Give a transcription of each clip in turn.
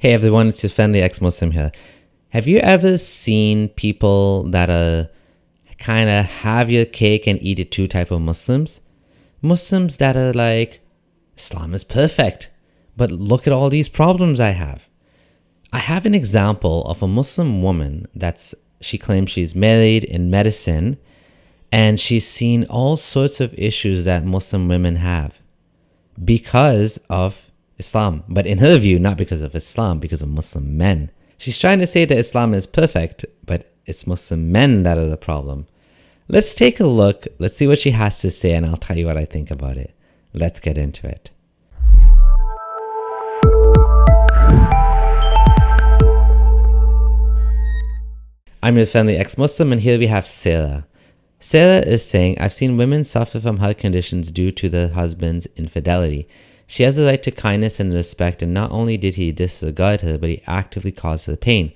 Hey everyone, it's your friendly ex-Muslim here. Have you ever seen people that are kind of have your cake and eat it too type of Muslims? Muslims that are like, Islam is perfect, but look at all these problems I have. I have an example of a Muslim woman she claims she's married in medicine, and she's seen all sorts of issues that Muslim women have because of Islam, but in her view, not because of Islam, because of Muslim men. She's trying to say that Islam is perfect, but it's Muslim men that are the problem. Let's take a look. Let's see what she has to say, and I'll tell you what I think about it. Let's get into it. I'm your friendly ex-Muslim, and here we have Sarah. Sarah is saying, I've seen women suffer from health conditions due to their husband's infidelity. She has a right to kindness and respect, and not only did he disregard her, but he actively caused her pain.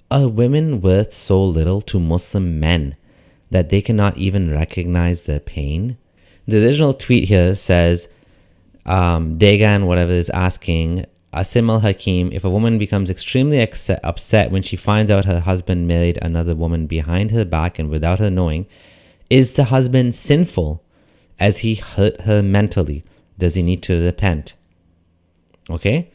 Are women worth so little to Muslim men that they cannot even recognize their pain? The original tweet here says, Dagan, whatever, is asking, Asim al-Hakim, if a woman becomes extremely upset when she finds out her husband married another woman behind her back and without her knowing, is the husband sinful as he hurt her mentally? Does he need to repent? Okay.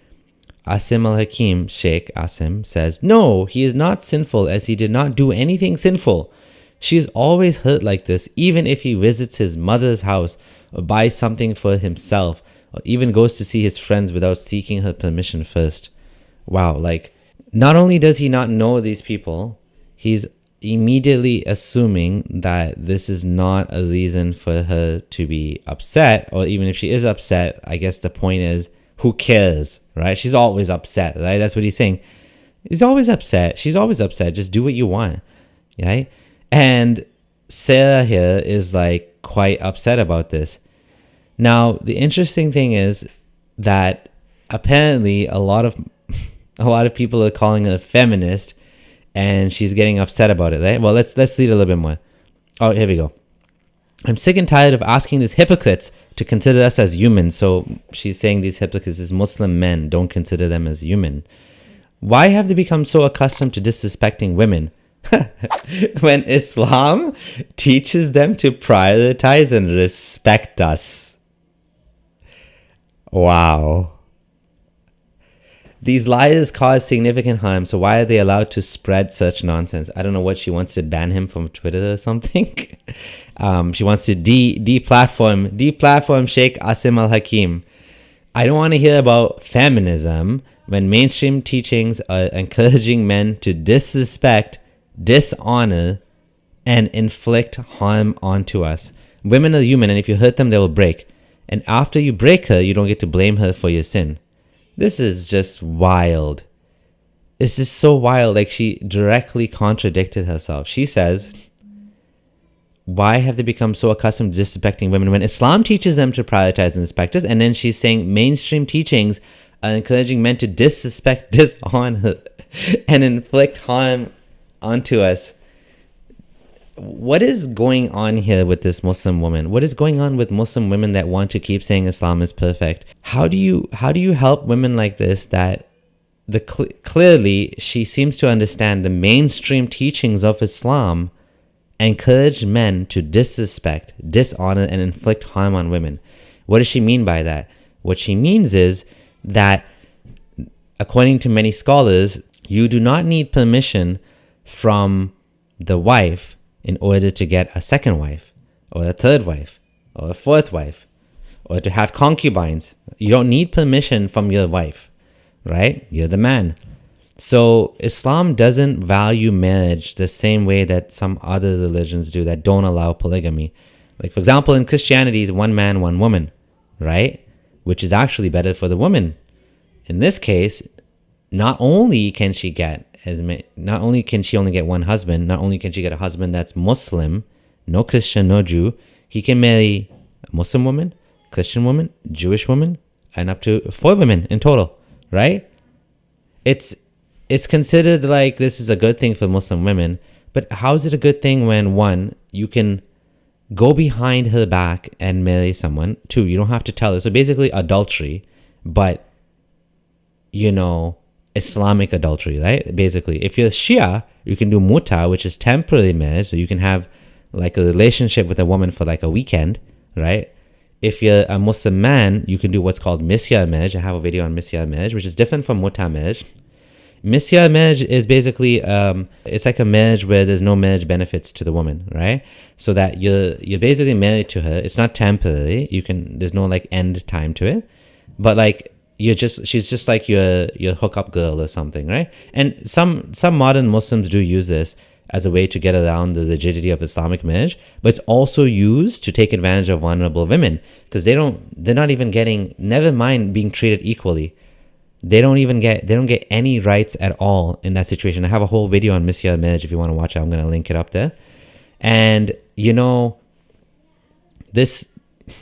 Asim al-Hakim, Sheikh Asim, says, no, he is not sinful as he did not do anything sinful. She is always hurt like this, even if he visits his mother's house or buys something for himself or even goes to see his friends without seeking her permission first. Wow, like, not only does he not know these people, he's immediately assuming that this is not a reason for her to be upset, or even if she is upset, I guess the point is, who cares, right? She's always upset, right? That's what he's saying. He's always upset. She's always upset. Just do what you want, right? And Sarah here is like quite upset about this. Now, the interesting thing is that apparently a lot of people are calling her feminist, and she's getting upset about it, right? Well, let's read a little bit more. Oh, here we go. I'm sick and tired of asking these hypocrites to consider us as humans. So she's saying these hypocrites is Muslim men don't consider them as human. Why have they become so accustomed to disrespecting women when Islam teaches them to prioritize and respect us? Wow. These liars cause significant harm, so why are they allowed to spread such nonsense? I don't know what she wants to ban him from Twitter or something. She wants to deplatform Sheikh Asim al-Hakim. I don't want to hear about feminism when mainstream teachings are encouraging men to disrespect, dishonor, and inflict harm onto us. Women are human, and if you hurt them, they will break. And after you break her, you don't get to blame her for your sin. This is just wild. This is so wild. Like, she directly contradicted herself. She says, why have they become so accustomed to disrespecting women when Islam teaches them to prioritize and respect us? And then she's saying mainstream teachings are encouraging men to disrespect, dishonor, and inflict harm onto us. What is going on here with this Muslim woman? What is going on with Muslim women that want to keep saying Islam is perfect? How do you help women like this that clearly she seems to understand the mainstream teachings of Islam encourage men to disrespect, dishonor, and inflict harm on women? What does she mean by that? What she means is that, according to many scholars, you do not need permission from the wife in order to get a second wife, or a third wife, or a fourth wife, or to have concubines. You don't need permission from your wife, right? You're the man. So Islam doesn't value marriage the same way that some other religions do that don't allow polygamy. Like, for example, in Christianity, it's one man, one woman, right? Which is actually better for the woman. In this case, not only can she only get one husband, not only can she get a husband that's Muslim, no Christian, no Jew, he can marry a Muslim woman, Christian woman, Jewish woman, and up to 4 women in total, right? It's considered like this is a good thing for Muslim women, but how is it a good thing when, 1, you can go behind her back and marry someone, 2, you don't have to tell her. So basically adultery, but, Islamic adultery, right? Basically, if you're Shia, you can do muta, which is temporary marriage, so you can have like a relationship with a woman for like a weekend, right? If you're a Muslim man, you can do what's called misya marriage. I have a video on misya marriage, which is different from muta marriage. Misya marriage is basically it's like a marriage where there's no marriage benefits to the woman, right? So that you're basically married to her. It's not temporary. There's no like end time to it, but like she's just like your hookup girl or something, right? And some modern Muslims do use this as a way to get around the rigidity of Islamic marriage, but it's also used to take advantage of vulnerable women because they're not even getting, never mind being treated equally. They don't get any rights at all in that situation. I have a whole video on misya marriage if you want to watch it. I'm going to link it up there. And this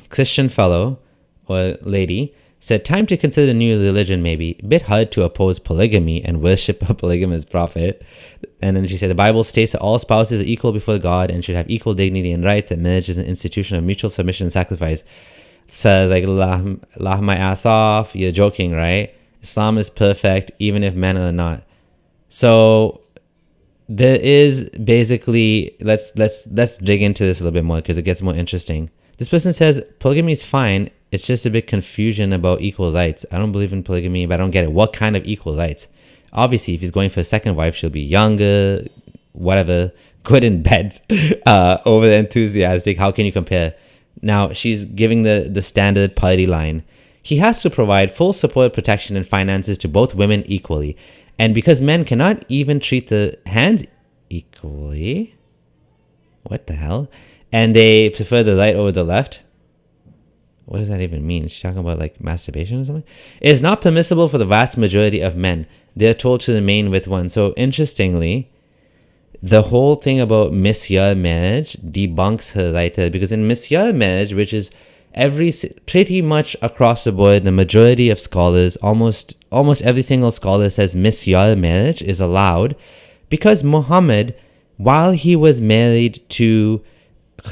Christian fellow or lady said, time to consider the new religion maybe. A bit hard to oppose polygamy and worship a polygamous prophet. And then she said, the Bible states that all spouses are equal before God and should have equal dignity and rights, and marriage is an institution of mutual submission and sacrifice. Says like, laugh my ass off. You're joking, right? Islam is perfect, even if men are not. So there is basically, let's dig into this a little bit more because it gets more interesting. This person says polygamy is fine. It's just a bit confusion about equal rights. I don't believe in polygamy, but I don't get it. What kind of equal rights? Obviously, if he's going for a second wife, she'll be younger, whatever, good in bed, over enthusiastic. How can you compare? Now, she's giving the standard party line. He has to provide full support, protection, and finances to both women equally. And because men cannot even treat the hands equally, what the hell? And they prefer the right over the left. What does that even mean? She's talking about like masturbation or something? It is not permissible for the vast majority of men. They're told to remain with one. So interestingly, the whole thing about misya marriage debunks her right there, because in misya marriage, which is pretty much across the board, the majority of scholars, almost every single scholar says misya marriage is allowed because Muhammad, while he was married to to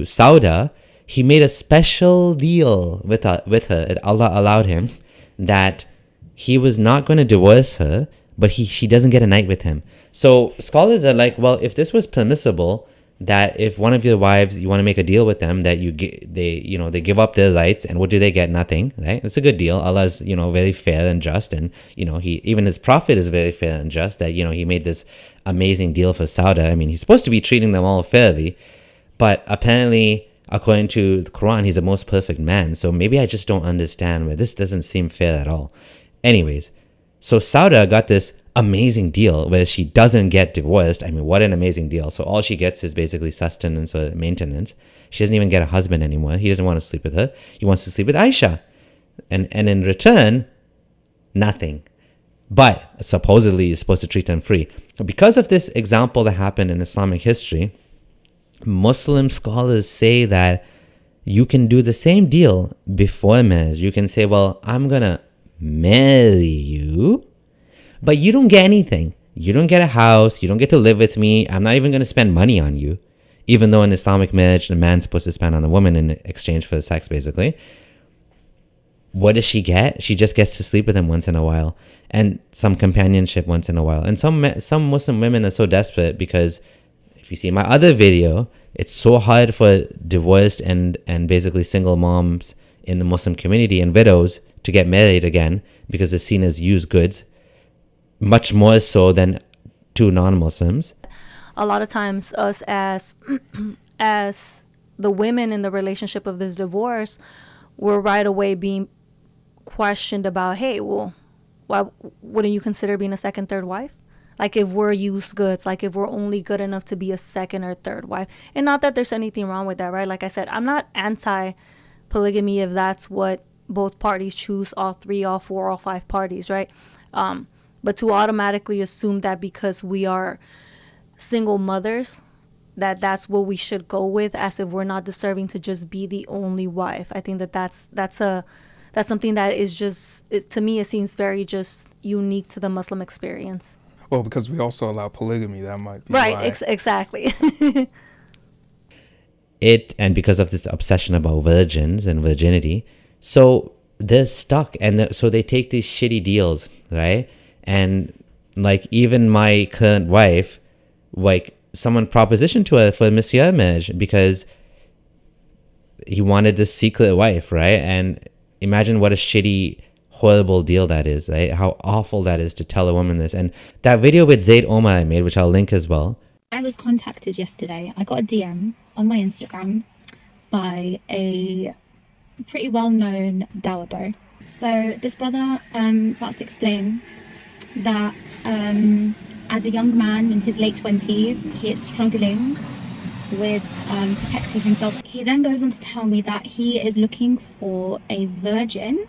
Sauda, he made a special deal with her, and Allah allowed him that he was not going to divorce her, but she doesn't get a night with him. So scholars are like, well, if this was permissible, that if one of your wives, you want to make a deal with them, that they give up their rights, and what do they get? Nothing, right? It's a good deal. Allah's very fair and just, and he, even his prophet is very fair and just, that he made this amazing deal for Sauda. I mean, he's supposed to be treating them all fairly, but apparently, according to the Quran, he's the most perfect man. So maybe I just don't understand where this doesn't seem fair at all. Anyways, so Sauda got this amazing deal where she doesn't get divorced. I mean, what an amazing deal. So all she gets is basically sustenance or maintenance. She doesn't even get a husband anymore. He doesn't want to sleep with her. He wants to sleep with Aisha. And in return, nothing. But supposedly he's supposed to treat them free. Because of this example that happened in Islamic history, Muslim scholars say that you can do the same deal before marriage. You can say, well, I'm going to marry you, but you don't get anything. You don't get a house. You don't get to live with me. I'm not even going to spend money on you. Even though in Islamic marriage, the man's supposed to spend on the woman in exchange for sex, basically. What does she get? She just gets to sleep with him once in a while and some companionship once in a while. And some Muslim women are so desperate because if you see my other video, it's so hard for divorced and basically single moms in the Muslim community and widows to get married again because they're seen as used goods, much more so than to non-Muslims. A lot of times us as the women in the relationship of this divorce, we're right away being questioned about, hey, well, why wouldn't you consider being a second, third wife? Like if we're used goods, like if we're only good enough to be a second or third wife. And not that there's anything wrong with that, right? Like I said, I'm not anti-polygamy if that's what both parties choose, all three, all four, all five parties, right? But to automatically assume that because we are single mothers, that's what we should go with, as if we're not deserving to just be the only wife. I think that's something that is just, to me, it seems very just unique to the Muslim experience. Well, because we also allow polygamy, that might be right. Why. Exactly. And because of this obsession about virgins and virginity, so they're stuck, and so they take these shitty deals. right? And like even my current wife, like someone propositioned to her for a Monsieur marriage because he wanted this secret wife, right? And imagine what a shitty, horrible deal that is, right? How awful that is to tell a woman this. And that video with Zaid Omar I made, which I'll link as well. I was contacted yesterday. I got a DM on my Instagram by a pretty well-known dawah. So this brother starts to explain that as a young man in his late 20s, he is struggling with protecting himself. He then goes on to tell me that he is looking for a virgin,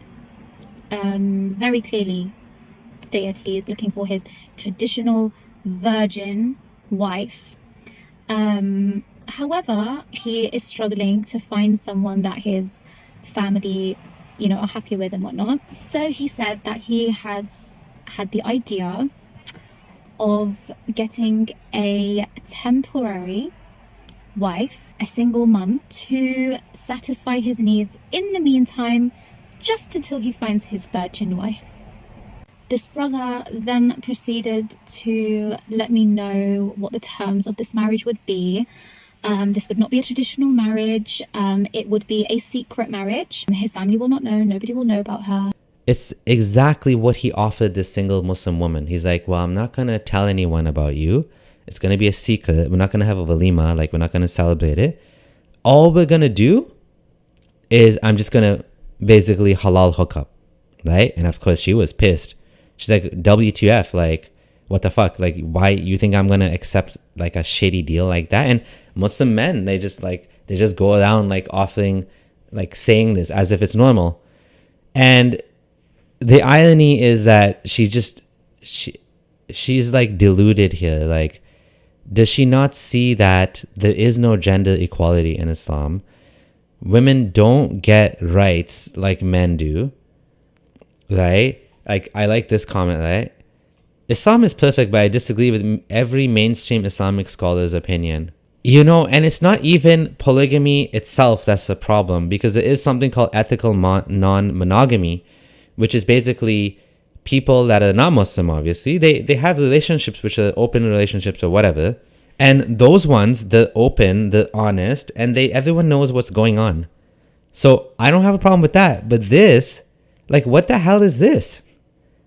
very clearly stated he is looking for his traditional virgin wife. However, he is struggling to find someone that his family, are happy with and whatnot. So he said that he has had the idea of getting a temporary wife, a single mum, to satisfy his needs in the meantime, just until he finds his virgin wife. This brother then proceeded to let me know what the terms of this marriage would be. This would not be a traditional marriage. It would be a secret marriage. His family will not know. Nobody will know about her. It's exactly what he offered this single Muslim woman. He's like, well, I'm not going to tell anyone about you. It's going to be a secret. We're not going to have a walima. Like, we're not going to celebrate it. All we're going to do is I'm just going to basically halal hookup, right? And of course, she was pissed. She's like, WTF, like, what the fuck? Like, why you think I'm going to accept like a shitty deal like that? And Muslim men, they just go around like offering, like saying this as if it's normal. And the irony is that she's like deluded here. Like, does she not see that there is no gender equality in Islam? Women don't get rights like men do, right? Like, I like this comment, right? Islam is perfect, but I disagree with every mainstream Islamic scholar's opinion. And it's not even polygamy itself that's the problem, because there is something called ethical non-monogamy, which is basically people that are not Muslim, obviously. They have relationships which are open relationships or whatever. And those ones, they're open, they're honest, and everyone knows what's going on. So I don't have a problem with that. But this, like, what the hell is this?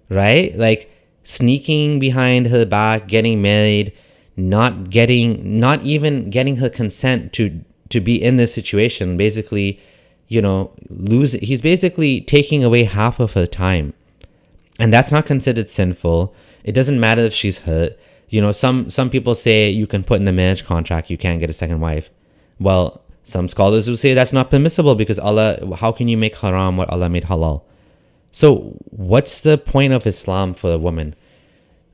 Right? Like, sneaking behind her back, getting married, not even getting her consent to be in this situation. Basically, he's basically taking away half of her time. And that's not considered sinful. It doesn't matter if she's hurt. Some people say you can put in the marriage contract you can't get a second wife. Well, some scholars will say that's not permissible because Allah, how can you make haram what Allah made halal? So what's the point of Islam for a woman,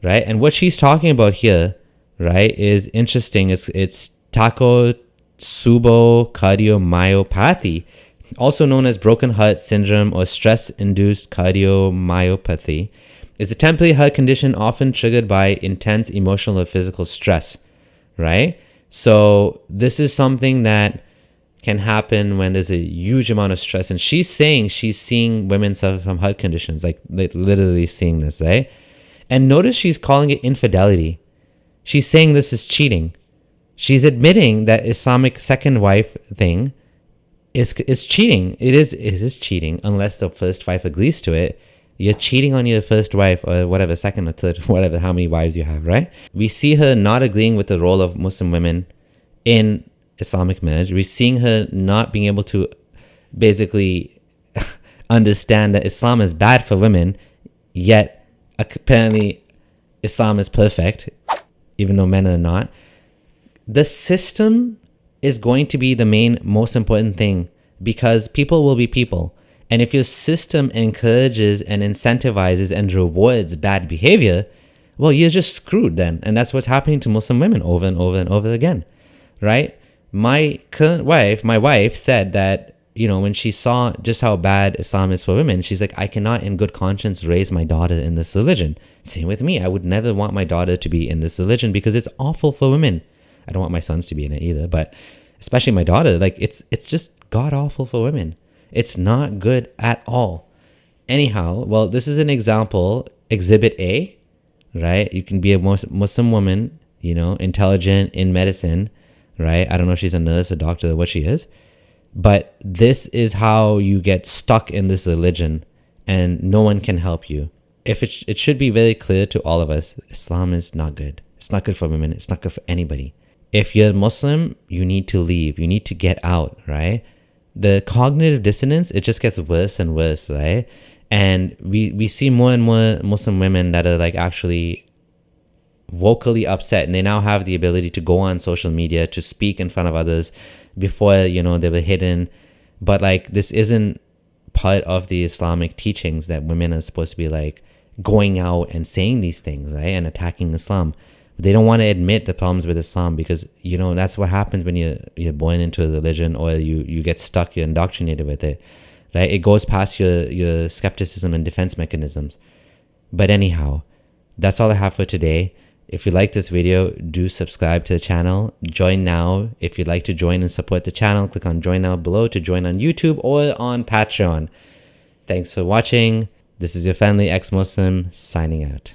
right? And what she's talking about here, right, is interesting. It's Takotsubo cardiomyopathy, also known as broken heart syndrome or stress-induced cardiomyopathy. Is a temporary heart condition often triggered by intense emotional or physical stress, right? So this is something that can happen when there's a huge amount of stress. And she's saying she's seeing women suffer from heart conditions, like literally seeing this, right? And notice she's calling it infidelity. She's saying this is cheating. She's admitting that Islamic second wife thing is cheating. It is cheating unless the first wife agrees to it. You're cheating on your first wife or whatever, second or third, whatever, how many wives you have, right? We see her not agreeing with the role of Muslim women in Islamic marriage. We're seeing her not being able to basically understand that Islam is bad for women, yet apparently Islam is perfect, even though men are not. The system is going to be the most important thing because people will be people. And if your system encourages and incentivizes and rewards bad behavior, well, you're just screwed then. And that's what's happening to Muslim women over and over and over again, right? My wife said that, when she saw just how bad Islam is for women, she's like, I cannot in good conscience raise my daughter in this religion. Same with me. I would never want my daughter to be in this religion because it's awful for women. I don't want my sons to be in it either, but especially my daughter, like it's just god awful for women. It's not good at all. Anyhow, well, this is an example exhibit A, right? You can be a Muslim woman, you know, intelligent in medicine, right? I don't know if she's a nurse, a doctor, what she is. But this is how you get stuck in this religion and no one can help you. If it should be very clear to all of us, Islam is not good. It's not good for women. It's not good for anybody. If you're Muslim, you need to leave. You need to get out, right? The cognitive dissonance, it just gets worse and worse, right? And we see more and more Muslim women that are like actually vocally upset, and they now have the ability to go on social media to speak in front of others. Before, you know, they were hidden. But like, this isn't part of the Islamic teachings that women are supposed to be like going out and saying these things, right? And attacking Islam. They don't want to admit the problems with Islam because, you know, that's what happens when you're born into a religion, or you get stuck, you're indoctrinated with it, right? It goes past your skepticism and defense mechanisms. But anyhow, that's all I have for today. If you like this video, do subscribe to the channel. Join now. If you'd like to join and support the channel, click on join now below to join on YouTube or on Patreon. Thanks for watching. This is your friendly ex-Muslim signing out.